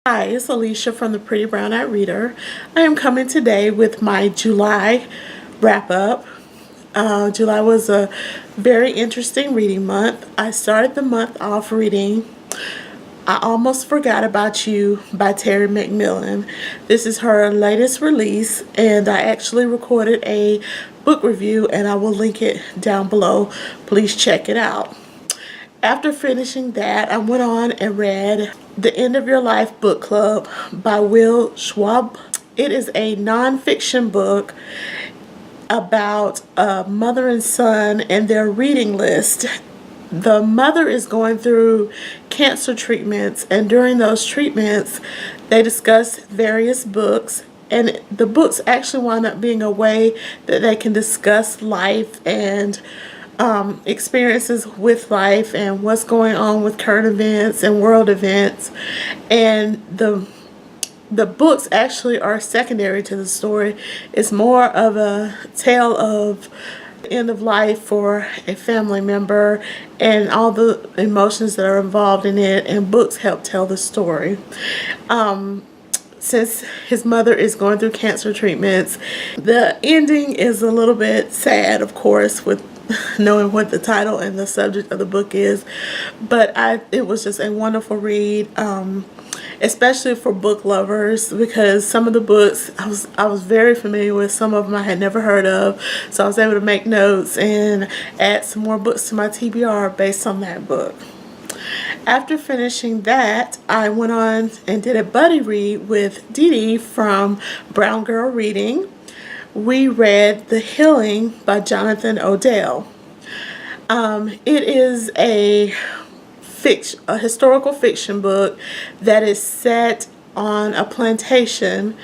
Hi, it's Alicia from the Pretty Brown Eyed Reader. I am coming today with my July wrap up. July was a very interesting reading month. I started the month off reading I Almost Forgot About You by Terry McMillan. This is her latest release, and I actually recorded a book review, and I will link it down below. Please check it out. After finishing that, I went on and read The End of Your Life Book Club by Schwalbe. It is a nonfiction book about a mother and son and their reading list. The mother is going through cancer treatments, and during those treatments, they discuss various books. And the books actually wind up being a way that they can discuss life and experiences with life and what's going on with current events and world events. And the books actually are secondary to the story. It's more of a tale of the end of life for a family member and all the emotions that are involved in it, and books help tell the story. Since his mother is going through cancer treatments, the ending is a little bit sad, of course, with knowing what the title and the subject of the book is, but it was just a wonderful read, especially for book lovers, because some of the books I was very familiar with, some of them I had never heard of, so I was able to make notes and add some more books to my TBR based on that book. After finishing that, I went on and did a buddy read with Dee Dee from Brown Girl Reading. We read The Healing by Jonathan Odell. It is a historical fiction book that is set on a plantation,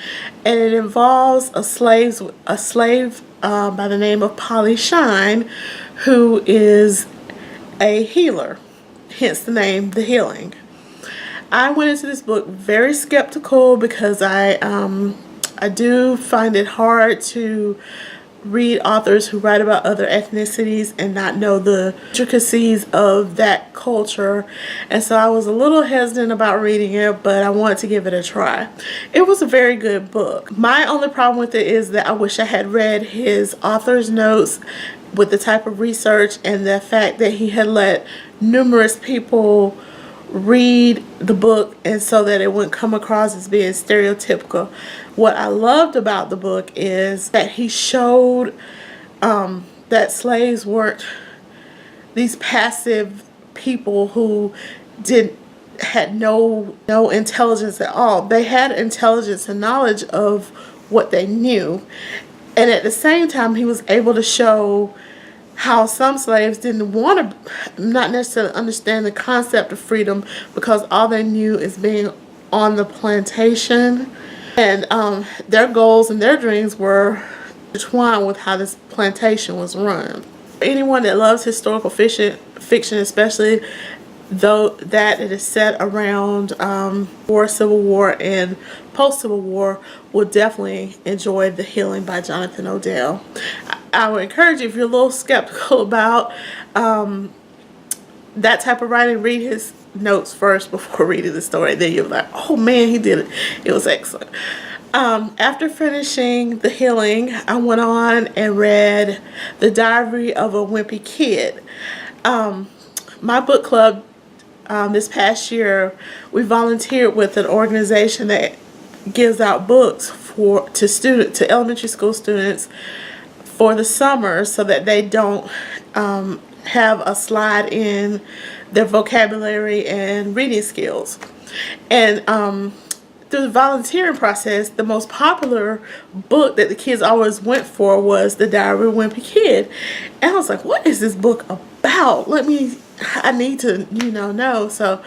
and it involves a slave by the name of Polly Shine, who is a healer, hence the name The Healing. I went into this book very skeptical because I do find it hard to read authors who write about other ethnicities and not know the intricacies of that culture, and so I was a little hesitant about reading it, but I wanted to give it a try. It was a very good book. My only problem with it is that I wish I had read his author's notes with the type of research and the fact that he had let numerous people read the book, and so that it wouldn't come across as being stereotypical. What I loved about the book is that he showed that slaves weren't these passive people who had no intelligence at all. They had intelligence and knowledge of what they knew, and at the same time he was able to show how some slaves didn't want to, not necessarily understand the concept of freedom, because all they knew is being on the plantation, and their goals and their dreams were intertwined with how this plantation was run. Anyone that loves historical fiction, especially though that it is set around Civil War and post-Civil War, will definitely enjoy The Healing by Jonathan Odell. I would encourage you, if you're a little skeptical about that type of writing, read his notes first before reading the story. Then you're like, oh man, he did it. It was excellent. After finishing The Healing, I went on and read The Diary of a Wimpy Kid. My book club this past year, we volunteered with an organization that gives out books to elementary school students for the summer, so that they don't have a slide in their vocabulary and reading skills. And through the volunteering process, the most popular book that the kids always went for was The Diary of a Wimpy Kid. And I was like, what is this book about? I need to know. So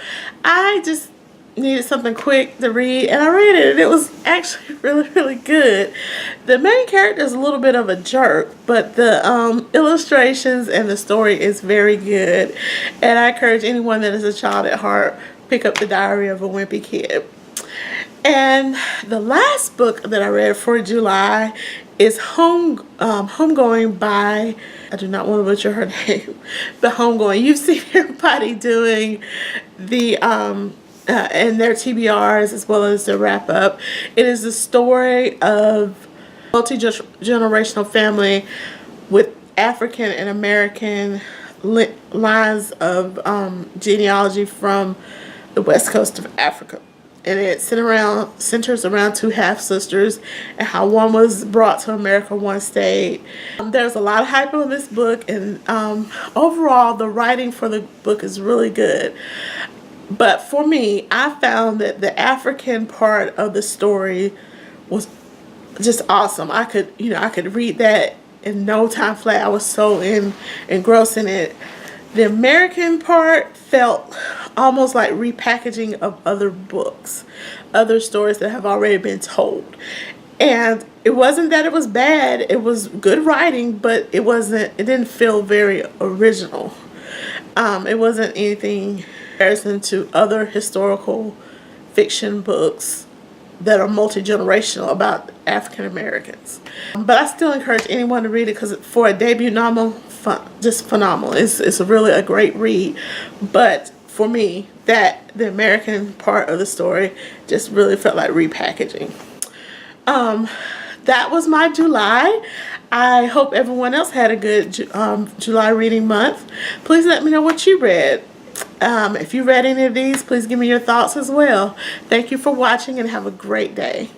I just needed something quick to read, and I read it, and it was actually really, really good. The main character is a little bit of a jerk, but the illustrations and the story is very good, and I encourage anyone that is a child at heart, pick up The Diary of a Wimpy Kid. And the last book that I read for July is Homegoing by, I do not want to butcher her name, but Homegoing. You've seen everybody doing the and their TBRs as well as their wrap up. It is the story of multi-generational family with African and American lines of genealogy from the west coast of Africa. And it centers around two half-sisters and how one was brought to America, one stayed. There's a lot of hype on this book, and overall the writing for the book is really good. But for me, I found that the African part of the story was just awesome. I could read that in no time flat. I was so engrossed in it. The American part felt almost like repackaging of other books, other stories that have already been told. And it wasn't that it was bad, it was good writing, but it didn't feel very original. It wasn't anything in comparison to other historical fiction books that are multi-generational about African Americans. But I still encourage anyone to read it because for a debut novel, just phenomenal. It's really a great read. But for me, the American part of the story just really felt like repackaging. That was my July. I hope everyone else had a good July reading month. Please let me know what you read. If you read any of these, please give me your thoughts as well. Thank you for watching and have a great day.